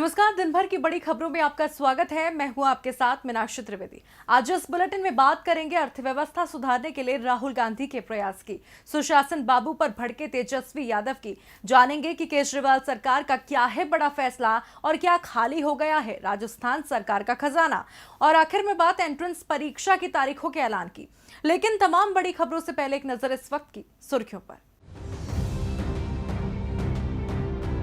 नमस्कार। दिन भर की बड़ी खबरों में आपका स्वागत है। मैं हूं आपके साथ मीनाक्षी त्रिवेदी। आज इस बुलेटिन में बात करेंगे अर्थव्यवस्था सुधारने के लिए राहुल गांधी के प्रयास की, सुशासन बाबू पर भड़के तेजस्वी यादव की। जानेंगे कि केजरीवाल सरकार का क्या है बड़ा फैसला और क्या खाली हो गया है राजस्थान सरकार का खजाना। और आखिर में बात एंट्रेंस परीक्षा की तारीखों के ऐलान की। लेकिन तमाम बड़ी खबरों से पहले एक नजर इस वक्त की सुर्खियों पर।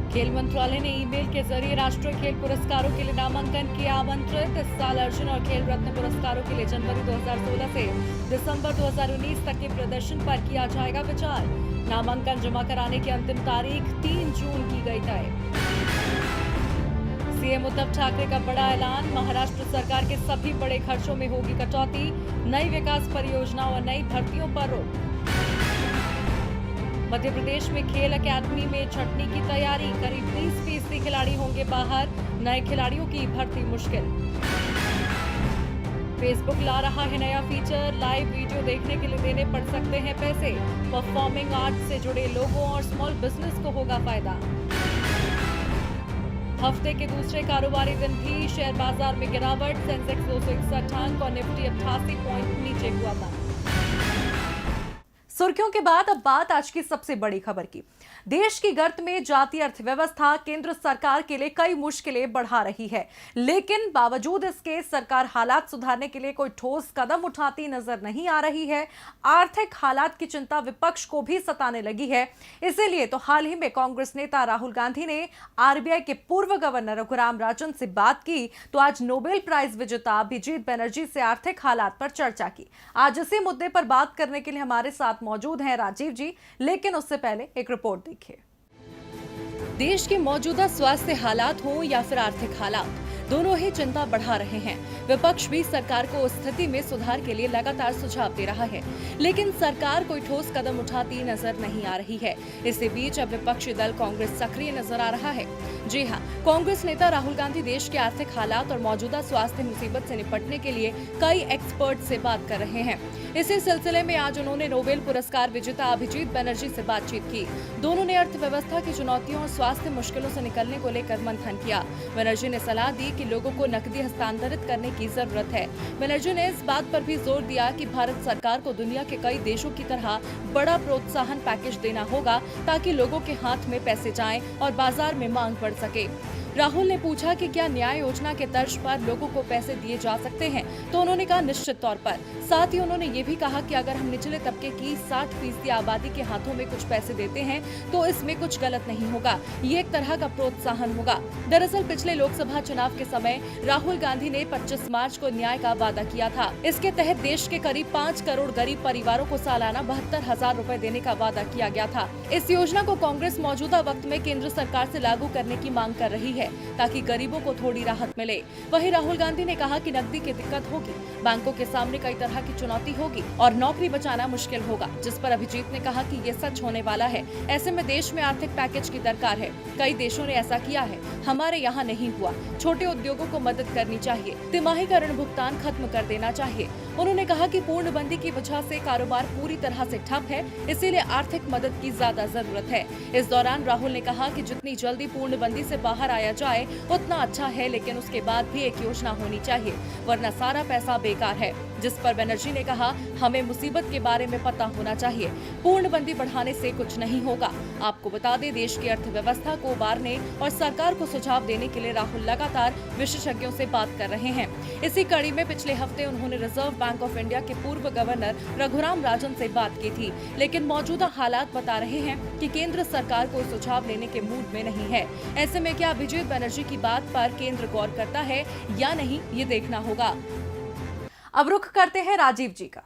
खेल मंत्रालय ने ईमेल के जरिए राष्ट्रीय खेल पुरस्कारों के लिए नामांकन किया आमंत्रित। इस साल अर्जुन और खेल रत्न पुरस्कारों के लिए जनवरी 2016 से दिसंबर 2019 तक के प्रदर्शन पर किया जाएगा विचार। नामांकन जमा कराने की अंतिम तारीख 3 जून की गई तय। सीएम उद्धव ठाकरे का बड़ा ऐलान, महाराष्ट्र सरकार के सभी बड़े खर्चों में होगी कटौती, नई विकास परियोजनाओं और नई भर्तियों पर रोक। मध्य प्रदेश में खेल अकादमी में छंटनी की तैयारी, करीब 30% खिलाड़ी होंगे बाहर, नए खिलाड़ियों की भर्ती मुश्किल। फेसबुक ला रहा है नया फीचर, लाइव वीडियो देखने के लिए देने पड़ सकते हैं पैसे। परफॉर्मिंग आर्ट से जुड़े लोगों और स्मॉल बिजनेस को होगा फायदा। हफ्ते के दूसरे कारोबारी दिन भी शेयर बाजार में गिरावट, सेंसेक्स 261 अंक और निफ्टी 88 पॉइंट नीचे हुआ बंद। सुर्खियों के बाद अब बात आज की सबसे बड़ी खबर की। देश की गर्त में जाती अर्थव्यवस्था केंद्र सरकार के लिए कई मुश्किलें बढ़ा रही है, लेकिन बावजूद इसके सरकार हालात सुधारने के लिए कोई ठोस कदम उठाती नजर नहीं आ रही है। आर्थिक हालात की चिंता विपक्ष को भी सताने लगी है। इसीलिए तो हाल ही में कांग्रेस नेता राहुल गांधी ने आरबीआई के पूर्व गवर्नर रघुराम राजन से बात की, तो आज नोबेल प्राइज विजेता अभिजीत बनर्जी से आर्थिक हालात पर चर्चा की। आज इसी मुद्दे पर बात करने के लिए हमारे साथ मौजूद हैं राजीव जी, लेकिन उससे पहले एक रिपोर्ट देखिए। देश के मौजूदा स्वास्थ्य हालात हो या फिर आर्थिक हालात, दोनों ही चिंता बढ़ा रहे हैं। विपक्ष भी सरकार को उस स्थिति में सुधार के लिए लगातार सुझाव दे रहा है, लेकिन सरकार कोई ठोस कदम उठाती नजर नहीं आ रही है। इसी बीच अब विपक्षी दल कांग्रेस सक्रिय नजर आ रहा है। जी हां, कांग्रेस नेता राहुल गांधी देश के आर्थिक हालात और मौजूदा स्वास्थ्य मुसीबत से निपटने के लिए कई एक्सपर्ट से बात कर रहे हैं। इसी सिलसिले में आज उन्होंने नोबेल पुरस्कार विजेता अभिजीत बनर्जी से बातचीत की। दोनों ने अर्थव्यवस्था की चुनौतियों और स्वास्थ्य मुश्किलों से निकलने को लेकर मंथन किया। बनर्जी ने सलाह दी कि लोगों को नकदी हस्तांतरित करने की जरूरत है। बनर्जी ने इस बात पर भी जोर दिया कि भारत सरकार को दुनिया के कई देशों की तरह बड़ा प्रोत्साहन पैकेज देना होगा, ताकि लोगों के हाथ में पैसे जाएं और बाजार में मांग बढ़ सके। राहुल ने पूछा कि क्या न्याय योजना के तर्ज पर लोगों को पैसे दिए जा सकते हैं, तो उन्होंने कहा निश्चित तौर पर। साथ ही उन्होंने ये भी कहा कि अगर हम निचले तबके की 60% आबादी के हाथों में कुछ पैसे देते हैं तो इसमें कुछ गलत नहीं होगा, ये एक तरह का प्रोत्साहन होगा। दरअसल पिछले लोकसभा चुनाव के समय राहुल गांधी ने 25 मार्च को न्याय का वादा किया था। इसके तहत देश के करीब 5 करोड़ गरीब परिवारों को सालाना 72,000 रूपए देने का वादा किया गया था। इस योजना को कांग्रेस मौजूदा वक्त में केंद्र सरकार से लागू करने की मांग कर रही है, ताकि गरीबों को थोड़ी राहत मिले। वहीं राहुल गांधी ने कहा कि नकदी की दिक्कत होगी, बैंकों के सामने कई तरह की चुनौती होगी और नौकरी बचाना मुश्किल होगा, जिस पर अभिजीत ने कहा कि ये सच होने वाला है। ऐसे में देश में आर्थिक पैकेज की दरकार है। कई देशों ने ऐसा किया है, हमारे यहाँ नहीं हुआ। छोटे उद्योगों को मदद करनी चाहिए, तिमाही का ऋण भुगतान खत्म कर देना चाहिए। उन्होंने कहा कि पूर्णबंदी की वजह से कारोबार पूरी तरह से ठप है, इसीलिए आर्थिक मदद की ज्यादा जरूरत है। इस दौरान राहुल ने कहा कि जितनी जल्दी पूर्णबंदी से बाहर आया जाए उतना अच्छा है, लेकिन उसके बाद भी एक योजना होनी चाहिए, वरना सारा पैसा बेकार है। जिस पर बनर्जी ने कहा हमें मुसीबत के बारे में पता होना चाहिए, पूर्णबंदी बढ़ाने से कुछ नहीं होगा। आपको बता दें, देश की अर्थव्यवस्था को उबारने और सरकार को सुझाव देने के लिए राहुल लगातार विशेषज्ञों से बात कर रहे हैं। इसी कड़ी में पिछले हफ्ते उन्होंने रिजर्व बैंक ऑफ इंडिया के पूर्व गवर्नर रघुराम राजन से बात की थी, लेकिन मौजूदा हालात बता रहे हैं कि केंद्र सरकार कोई सुझाव लेने के मूड में नहीं है। ऐसे में क्या अभिजीत बनर्जी की बात पर केंद्र गौर करता है या नहीं, ये देखना होगा। अब रुख करते हैं राजीव जी का।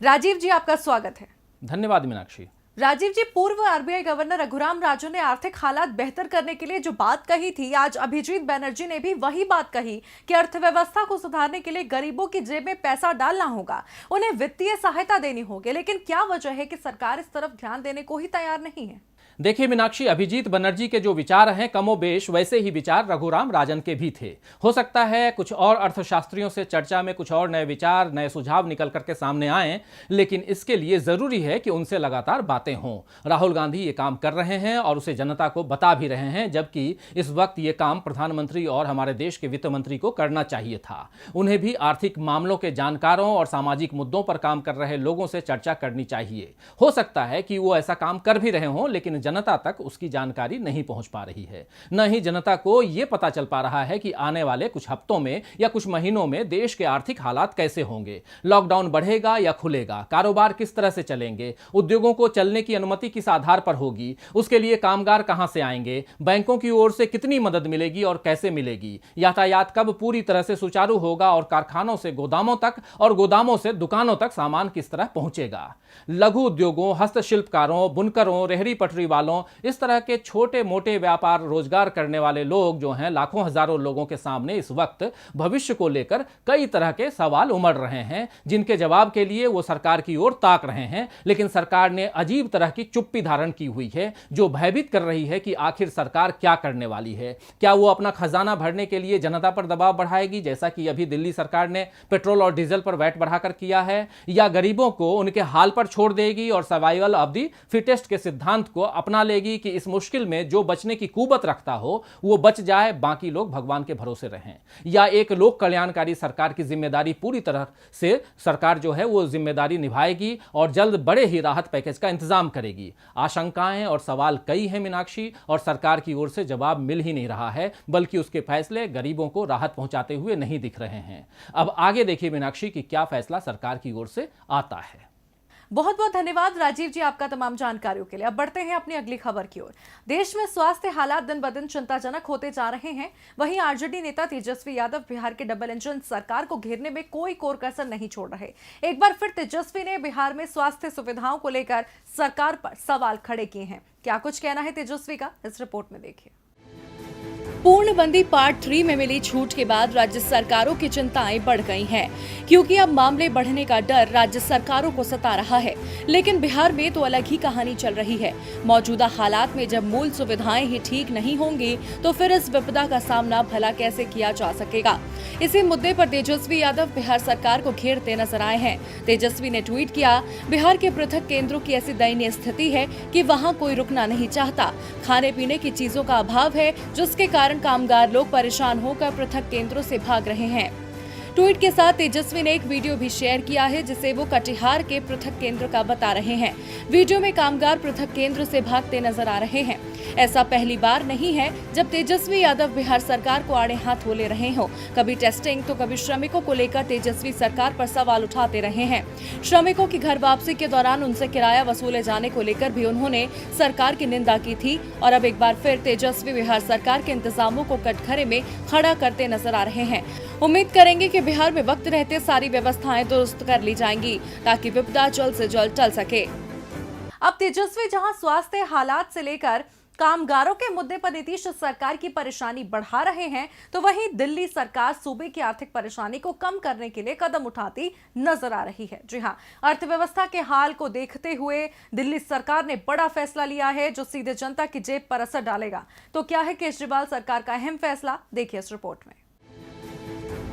राजीव जी, आपका स्वागत है। धन्यवाद मीनाक्षी। राजीव जी, पूर्व आरबीआई गवर्नर रघुराम राजन ने आर्थिक हालात बेहतर करने के लिए जो बात कही थी, आज अभिजीत बनर्जी ने भी वही बात कही कि अर्थव्यवस्था को सुधारने के लिए गरीबों की जेब में पैसा डालना होगा, उन्हें वित्तीय सहायता देनी होगी। लेकिन क्या वजह है कि सरकार इस तरफ ध्यान देने को ही तैयार नहीं है? देखिए मीनाक्षी, अभिजीत बनर्जी के जो विचार हैं कमोबेश वैसे ही विचार रघुराम राजन के भी थे। हो सकता है कुछ और अर्थशास्त्रियों से चर्चा में कुछ और नए विचार, नए सुझाव निकल करके सामने आए, लेकिन इसके लिए जरूरी है कि उनसे लगातार बातें हों। राहुल गांधी ये काम कर रहे हैं और उसे जनता को बता भी रहे हैं, जबकि इस वक्त ये काम प्रधानमंत्री और हमारे देश के वित्त मंत्री को करना चाहिए था। उन्हें भी आर्थिक मामलों के जानकारों और सामाजिक मुद्दों पर काम कर रहे लोगों से चर्चा करनी चाहिए। हो सकता है कि वो ऐसा काम कर भी रहे हों, लेकिन जनता तक उसकी जानकारी नहीं पहुंच पा रही है। न ही जनता को यह पता चल पा रहा है कि आने वाले कुछ हफ्तों में या कुछ महीनों में देश के आर्थिक हालात कैसे होंगे। लॉकडाउन बढ़ेगा या खुलेगा, कारोबार किस तरह से चलेंगे, उद्योगों को चलने की अनुमति किस आधार पर होगी, उसके लिए कामगार कहां से आएंगे, बैंकों की ओर से कितनी मदद मिलेगी और कैसे मिलेगी, यातायात कब पूरी तरह से सुचारू होगा और कारखानों से गोदामों तक और गोदामों से दुकानों तक सामान किस तरह पहुंचेगा। लघु उद्योगों, हस्तशिल्पकारों, बुनकरों, रेहड़ी पटरी वालों, इस तरह के छोटे मोटे व्यापार रोजगार करने वाले लोग जो हैं, लाखों हजारों लोगों के सामने इस वक्त भविष्य को लेकर कई तरह के सवाल उमड़ रहे हैं, जिनके जवाब के लिए वो सरकार की ओर ताक रहे हैं। लेकिन सरकार ने अजीब तरह की चुप्पी धारण की हुई है, जो भयभीत कर रही है कि आखिर सरकार क्या करने वाली है। क्या वो अपना खजाना भरने के लिए जनता पर दबाव बढ़ाएगी, जैसा कि अभी दिल्ली सरकार ने पेट्रोल और डीजल पर वैट बढ़ाकर किया है, या गरीबों को उनके हाल पर छोड़ देगी और सर्वाइवल ऑफ द फिटेस्ट के सिद्धांत को अपना लेगी कि इस मुश्किल में जो बचने की कुवत रखता हो वो बच जाए, बाकी लोग भगवान के भरोसे रहें। या एक लोक कल्याणकारी सरकार की जिम्मेदारी पूरी तरह से सरकार जो है वो जिम्मेदारी निभाएगी और जल्द बड़े ही राहत पैकेज का इंतजाम करेगी। आशंकाएं और सवाल कई हैं मीनाक्षी, और सरकार की ओर से जवाब मिल ही नहीं रहा है, बल्कि उसके फैसले गरीबों को राहत पहुंचाते हुए नहीं दिख रहे हैं। अब आगे देखिए मीनाक्षी कि क्या फैसला सरकार की ओर से आता है। बहुत बहुत धन्यवाद राजीव जी आपका तमाम जानकारियों के लिए। अब बढ़ते हैं अपनी अगली खबर की ओर। देश में स्वास्थ्य हालात दिन ब दिन चिंताजनक होते जा रहे हैं। वहीं आरजेडी नेता तेजस्वी यादव बिहार के डबल इंजन सरकार को घेरने में कोई कोर कसर नहीं छोड़ रहे। एक बार फिर तेजस्वी ने बिहार में स्वास्थ्य सुविधाओं को लेकर सरकार पर सवाल खड़े किए हैं। क्या कुछ कहना है तेजस्वी का, इस रिपोर्ट में देखिए। पूर्णबंदी पार्ट 3 में मिली छूट के बाद राज्य सरकारों की चिंताएं बढ़ गई हैं, क्योंकि अब मामले बढ़ने का डर राज्य सरकारों को सता रहा है। लेकिन बिहार में तो अलग ही कहानी चल रही है। मौजूदा हालात में जब मूल सुविधाएं ही ठीक नहीं होंगी तो फिर इस विपदा का सामना भला कैसे किया जा सकेगा। इसी मुद्दे पर तेजस्वी यादव बिहार सरकार को घेरते नजर आए हैं। तेजस्वी ने ट्वीट किया, बिहार के पृथक केंद्रों की ऐसी दयनीय स्थिति है कि वहाँ कोई रुकना नहीं चाहता। खाने पीने की चीजों का अभाव है, जिसके कारण कामगार लोग परेशान होकर पृथक केंद्रों से भाग रहे हैं। ट्वीट के साथ तेजस्वी ने एक वीडियो भी शेयर किया है, जिसे वो कटिहार के पृथक केंद्र का बता रहे हैं। वीडियो में कामगार पृथक केंद्र से भागते नजर आ रहे हैं। ऐसा पहली बार नहीं है जब तेजस्वी यादव बिहार सरकार को आड़े हाथों ले रहे हो। कभी टेस्टिंग तो कभी श्रमिकों को लेकर तेजस्वी सरकार पर सवाल उठाते रहे हैं। श्रमिकों की घर वापसी के दौरान उनसे किराया वसूले जाने को लेकर भी उन्होंने सरकार की निंदा की थी। और अब एक बार फिर तेजस्वी बिहार सरकार के इंतजामों को कटघरे में खड़ा करते नजर आ रहे हैं। उम्मीद करेंगे कि बिहार में वक्त रहते सारी व्यवस्थाएं दुरुस्त कर ली जाएंगी, ताकि विपदा जल्द से जल्द टल सके। अब तेजस्वी जहां स्वास्थ्य हालात से लेकर कामगारों के मुद्दे पर नीतीश सरकार की परेशानी बढ़ा रहे हैं, तो वहीं दिल्ली सरकार सूबे की आर्थिक परेशानी को कम करने के लिए कदम उठाती नजर आ रही है। जी हां, अर्थव्यवस्था के हाल को देखते हुए दिल्ली सरकार ने बड़ा फैसला लिया है, जो सीधे जनता की जेब पर असर डालेगा। तो क्या है केजरीवाल सरकार का अहम फैसला, देखिए इस रिपोर्ट में।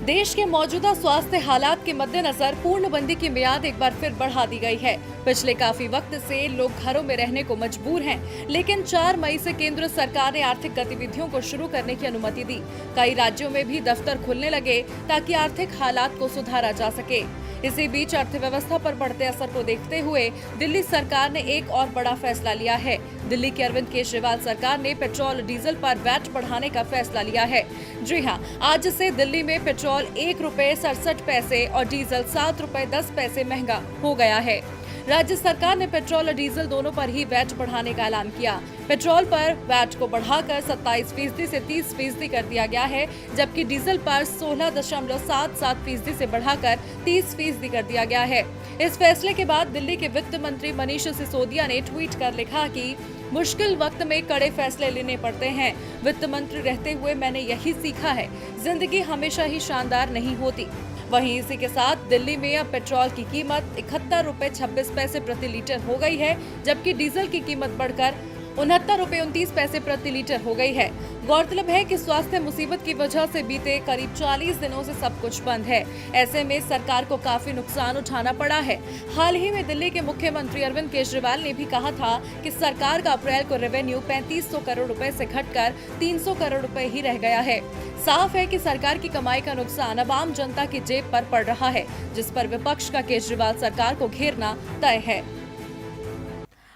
देश के मौजूदा स्वास्थ्य हालात के मद्देनजर पूर्णबंदी की मियाद एक बार फिर बढ़ा दी गई है। पिछले काफी वक्त से लोग घरों में रहने को मजबूर हैं, लेकिन 4 मई से केंद्र सरकार ने आर्थिक गतिविधियों को शुरू करने की अनुमति दी। कई राज्यों में भी दफ्तर खुलने लगे ताकि आर्थिक हालात को सुधारा जा सके। इसी बीच अर्थव्यवस्था पर बढ़ते असर को देखते हुए दिल्ली सरकार ने एक और बड़ा फैसला लिया है। दिल्ली के अरविंद केजरीवाल सरकार ने पेट्रोल डीजल पर वैट बढ़ाने का फैसला लिया है। जी हां, आज से दिल्ली में पेट्रोल 1 रुपए 67 पैसे और डीजल 7 रुपए 10 पैसे महंगा हो गया है। राज्य सरकार ने पेट्रोल और डीजल दोनों पर ही वैट बढ़ाने का ऐलान किया। पेट्रोल पर वैट को बढ़ाकर 27% से 30% कर दिया गया है, जबकि डीजल पर 16.77% से बढ़ाकर 30% कर दिया गया है। इस फैसले के बाद दिल्ली के वित्त मंत्री मनीष सिसोदिया ने ट्वीट कर लिखा कि मुश्किल वक्त में कड़े फैसले लेने पड़ते हैं। वित्त मंत्री रहते हुए मैंने यही सीखा है, जिंदगी हमेशा ही शानदार नहीं होती। वहीं इसी के साथ दिल्ली में अब पेट्रोल की कीमत 71 रुपए 26 पैसे प्रति लीटर हो गई है, जबकि डीजल की कीमत बढ़कर 69.29 प्रति लीटर हो गई है। गौरतलब है कि स्वास्थ्य मुसीबत की वजह से बीते करीब 40 दिनों से सब कुछ बंद है। ऐसे में सरकार को काफी नुकसान उठाना पड़ा है। हाल ही में दिल्ली के मुख्यमंत्री अरविंद केजरीवाल ने भी कहा था कि सरकार का अप्रैल को रेवेन्यू 3500 करोड़ रुपए से घटकर 300 करोड़ रुपए ही रह गया है। साफ है कि सरकार की कमाई का नुकसान अब आम जनता की जेब पर पड़ रहा है, जिस पर विपक्ष का केजरीवाल सरकार को घेरना तय है।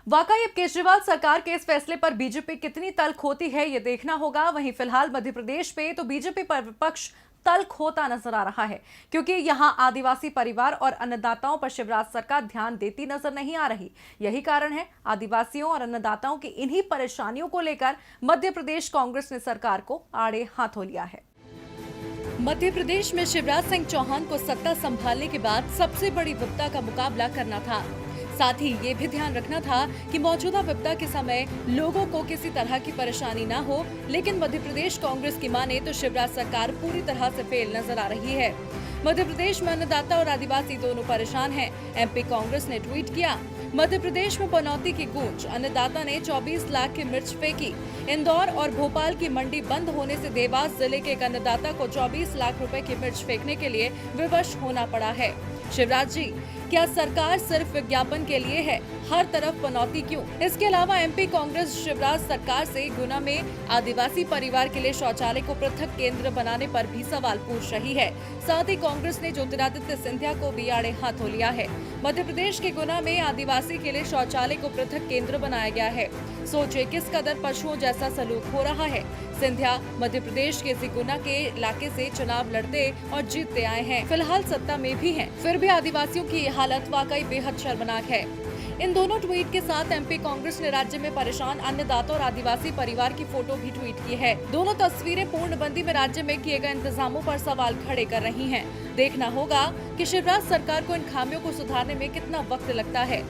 वाकई अब केजरीवाल सरकार के इस फैसले पर बीजेपी कितनी तल्ख होती है ये देखना होगा। वहीं फिलहाल मध्य प्रदेश में तो बीजेपी पर विपक्ष तल्ख होता नजर आ रहा है, क्योंकि यहां आदिवासी परिवार और अन्नदाताओं पर शिवराज सरकार ध्यान देती नजर नहीं आ रही। यही कारण है आदिवासियों और अन्नदाताओं की इन्हीं परेशानियों को लेकर मध्य प्रदेश कांग्रेस ने सरकार को आड़े हाथों लिया है। मध्य प्रदेश में शिवराज सिंह चौहान को सत्ता संभालने के बाद सबसे बड़ी विपदा का मुकाबला करना था। साथ ही ये भी ध्यान रखना था कि मौजूदा विपदा के समय लोगों को किसी तरह की परेशानी न हो। लेकिन मध्य प्रदेश कांग्रेस की माने तो शिवराज सरकार पूरी तरह से फेल नजर आ रही है। मध्य प्रदेश में अन्नदाता और आदिवासी दोनों परेशान हैं। एमपी कांग्रेस ने ट्वीट किया, मध्य प्रदेश में पनौती की गूंज, अन्नदाता ने 24 लाख की मिर्च फेंकी। इंदौर और भोपाल की मंडी बंद होने से देवास जिले के एक अन्नदाता को 24 लाख रुपए की मिर्च फेंकने के लिए विवश होना पड़ा है। शिवराज जी, क्या सरकार सिर्फ विज्ञापन के लिए है? हर तरफ पनौती क्यों? इसके अलावा एमपी कांग्रेस शिवराज सरकार से गुना में आदिवासी परिवार के लिए शौचालय को पृथक केंद्र बनाने पर भी सवाल पूछ रही है। साथ ही कांग्रेस ने ज्योतिरादित्य सिंधिया को भी आड़े हाथों लिया है। मध्य प्रदेश के गुना में आदिवासी के लिए शौचालय को पृथक केंद्र बनाया गया है। सोचे किस कदर पशुओं जैसा सलूक हो रहा है। सिंधिया मध्य प्रदेश के गुना के इलाके से चुनाव लड़ते और जीतते आए हैं, फिलहाल सत्ता में भी हैं, फिर भी आदिवासियों की ये हालत वाकई बेहद शर्मनाक है। इन दोनों ट्वीट के साथ एमपी कांग्रेस ने राज्य में परेशान अन्नदाता और आदिवासी परिवार की फोटो भी ट्वीट की है। दोनों तस्वीरें पूर्णबंदी में राज्य में किए गए इंतजामों पर सवाल खड़े कर रही हैं। देखना होगा कि शिवराज सरकार को इन खामियों को सुधारने में कितना वक्त लगता है।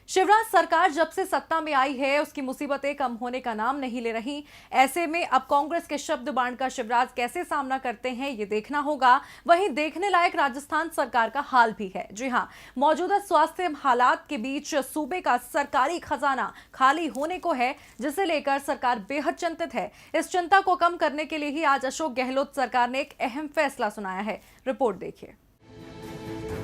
शिवराज सरकार जब से सत्ता में आई है उसकी मुसीबतें कम होने का नाम नहीं ले रही। ऐसे में अब कांग्रेस के शब्द बाण का शिवराज कैसे सामना करते हैं ये देखना होगा। वहीं देखने लायक राजस्थान सरकार का हाल भी है। जी हां, मौजूदा स्वास्थ्य हालात के बीच सूबे का सरकारी खजाना खाली होने को है, जिसे लेकर सरकार बेहद चिंतित है। इस चिंता को कम करने के लिए ही आज अशोक गहलोत सरकार ने एक अहम फैसला सुनाया है। रिपोर्ट देखिए।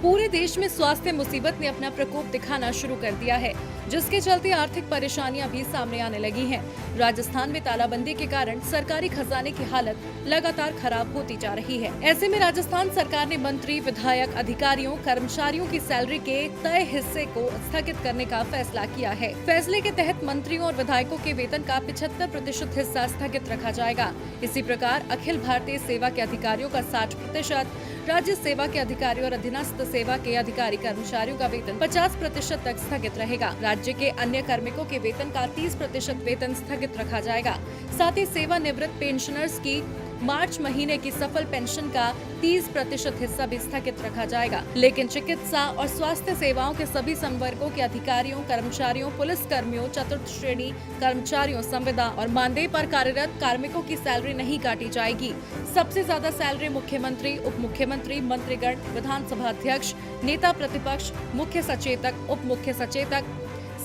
पूरे देश में स्वास्थ्य मुसीबत ने अपना प्रकोप दिखाना शुरू कर दिया है, जिसके चलते आर्थिक परेशानियां भी सामने आने लगी हैं। राजस्थान में तालाबंदी के कारण सरकारी खजाने की हालत लगातार खराब होती जा रही है। ऐसे में राजस्थान सरकार ने मंत्री, विधायक, अधिकारियों, कर्मचारियों की सैलरी के तय हिस्से को स्थगित करने का फैसला किया है। फैसले के तहत मंत्रियों और विधायकों के वेतन का 75% हिस्सा स्थगित रखा जाएगा। इसी प्रकार अखिल भारतीय सेवा के अधिकारियों का 60%, राज्य सेवा के अधिकारी और अधीनस्थ सेवा के अधिकारी कर्मचारियों का वेतन 50% तक स्थगित रहेगा। राज्य के अन्य कार्मिकों के वेतन का 30% वेतन स्थगित रखा जाएगा। साथ ही सेवानिवृत्त पेंशनर्स की मार्च महीने की सफल पेंशन का 30% हिस्सा भी स्थगित रखा जाएगा। लेकिन चिकित्सा और स्वास्थ्य सेवाओं के सभी संवर्गों के अधिकारियों, कर्मचारियों, पुलिस कर्मियों, चतुर्थ श्रेणी कर्मचारियों, संविदा और मानदेय पर कार्यरत कार्मिकों की सैलरी नहीं काटी जाएगी। सबसे ज्यादा सैलरी मुख्यमंत्री, उप मुख्यमंत्री, मंत्रीगण, विधानसभा अध्यक्ष, नेता प्रतिपक्ष, मुख्य सचेतक, उप मुख्य सचेतक,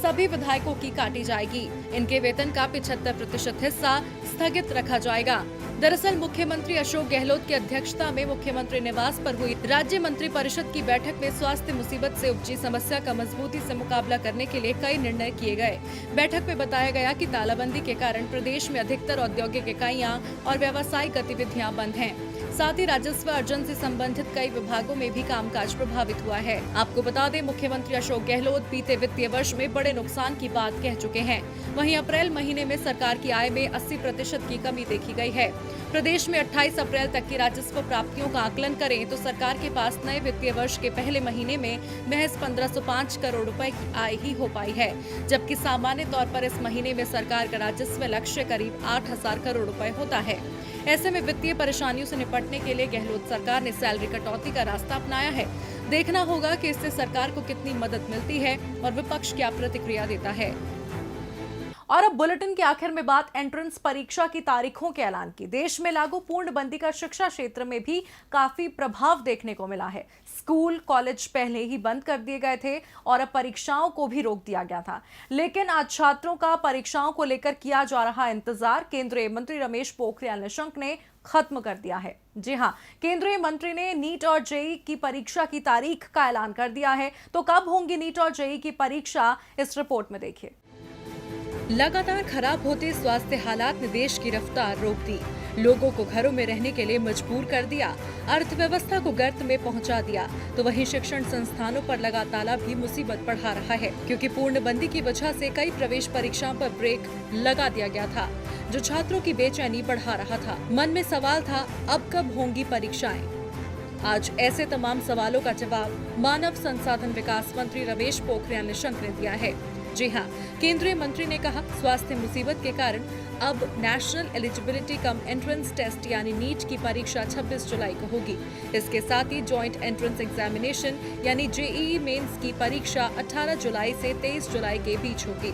सभी विधायकों की काटी जाएगी। इनके वेतन का 75% हिस्सा स्थगित रखा जाएगा। दरअसल मुख्यमंत्री अशोक गहलोत की अध्यक्षता में मुख्यमंत्री निवास पर हुई राज्य मंत्री परिषद की बैठक में स्वास्थ्य मुसीबत से उपजी समस्या का मजबूती से मुकाबला करने के लिए कई निर्णय किए गए। बैठक में बताया गया कि तालाबंदी के कारण प्रदेश में अधिकतर औद्योगिक इकाइयां और व्यावसायिक गतिविधियां बंद हैं। साथ ही राजस्व अर्जन से संबंधित कई विभागों में भी कामकाज प्रभावित हुआ है। आपको बता दें, मुख्यमंत्री अशोक गहलोत बीते वित्तीय वर्ष में बड़े नुकसान की बात कह चुके हैं। वहीं अप्रैल महीने में सरकार की आय में 80% की कमी देखी गई है। प्रदेश में 28 अप्रैल तक की राजस्व प्राप्तियों का आकलन करें तो सरकार के पास नए वित्तीय वर्ष के पहले महीने में महज 1505 करोड़ रुपए की आय ही हो पाई है, जबकि सामान्य तौर पर इस महीने में सरकार का राजस्व लक्ष्य करीब 8000 करोड़ रुपए होता है। ऐसे में वित्तीय परेशानियों से निपटने के लिए गहलोत सरकार ने सैलरी कटौती का रास्ता अपनाया है। देखना होगा कि इससे सरकार को कितनी मदद मिलती है और विपक्ष क्या प्रतिक्रिया देता है। और अब बुलेटिन के आखिर में बात एंट्रेंस परीक्षा की तारीखों के ऐलान की। देश में लागू पूर्णबंदी का शिक्षा क्षेत्र में भी काफी प्रभाव देखने को मिला है। स्कूल कॉलेज पहले ही बंद कर दिए गए थे और अब परीक्षाओं को भी रोक दिया गया था, लेकिन आज छात्रों का परीक्षाओं को लेकर किया जा रहा इंतजार केंद्रीय मंत्री रमेश पोखरियाल निशंक ने खत्म कर दिया है। जी हां, केंद्रीय मंत्री ने नीट और जेईई की परीक्षा की तारीख का ऐलान कर दिया है। तो कब होंगी नीट और जेईई की परीक्षा, इस रिपोर्ट में देखिए। लगातार खराब होते स्वास्थ्य हालात ने देश की रफ्तार रोक दी, लोगों को घरों में रहने के लिए मजबूर कर दिया, अर्थव्यवस्था को गर्त में पहुंचा दिया। तो वहीं शिक्षण संस्थानों पर लगा ताला भी मुसीबत बढ़ा रहा है, क्योंकि पूर्णबंदी की वजह से कई प्रवेश परीक्षाओं पर ब्रेक लगा दिया गया था, जो छात्रों की बेचैनी बढ़ा रहा था। मन में सवाल था, अब कब होंगी परीक्षाएं? आज ऐसे तमाम सवालों का जवाब मानव संसाधन विकास मंत्री रमेश पोखरियाल निशंक ने दिया है। जी हां, केंद्रीय मंत्री ने कहा, स्वास्थ्य मुसीबत के कारण अब National Eligibility cum Entrance Test यानी नीट की परीक्षा 26 जुलाई को होगी। इसके साथ ही जॉइंट एंट्रेंस एग्जामिनेशन यानी जेईई मेंस की परीक्षा 18 जुलाई से 23 जुलाई के बीच होगी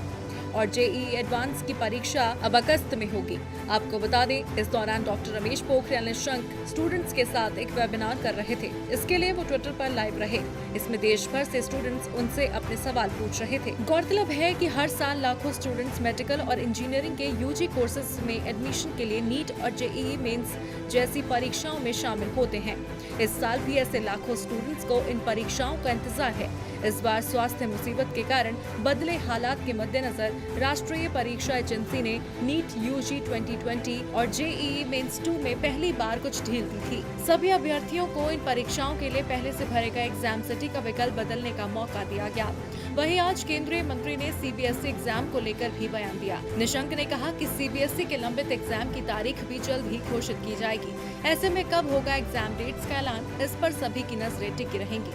और जेईई एडवांस की परीक्षा अब अगस्त में होगी। आपको बता दें, इस दौरान डॉक्टर रमेश पोखरियाल निशंक स्टूडेंट्स के साथ एक वेबिनार कर रहे थे। इसके लिए वो ट्विटर पर लाइव रहे। इसमें देश भर से स्टूडेंट्स उनसे अपने सवाल पूछ रहे थे। गौरतलब है कि हर साल लाखों स्टूडेंट्स मेडिकल और इंजीनियरिंग के यूजी कोर्सेज में एडमिशन के लिए नीट और जेईई मेंस जैसी परीक्षाओं में शामिल होते हैं। इस साल भी ऐसे लाखों स्टूडेंट्स को इन परीक्षाओं का इंतजार है। इस बार स्वास्थ्य मुसीबत के कारण बदले हालात के मद्देनजर राष्ट्रीय परीक्षा एजेंसी ने नीट यूजी 2020 और जेईई मेंस 2 में पहली बार कुछ ढील दी थी। सभी अभ्यर्थियों को इन परीक्षाओं के लिए पहले से भरे गए एग्जाम सिटी का विकल्प बदलने का मौका दिया गया। वहीं आज केंद्रीय मंत्री ने सीबीएसई एग्जाम को लेकर भी बयान दिया। निशंक ने कहा कि सीबीएसई के लंबित एग्जाम की तारीख भी जल्द ही घोषित की जाएगी। ऐसे में कब होगा एग्जाम डेट्स का ऐलान, इस पर सभी की नजरें टिकी रहेंगी।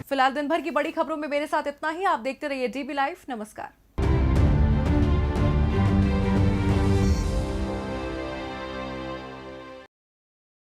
फिलहाल दिन भर की बड़ी खबरों में मेरे साथ इतना ही। आप देखते रहिए डीबी लाइव। नमस्कार।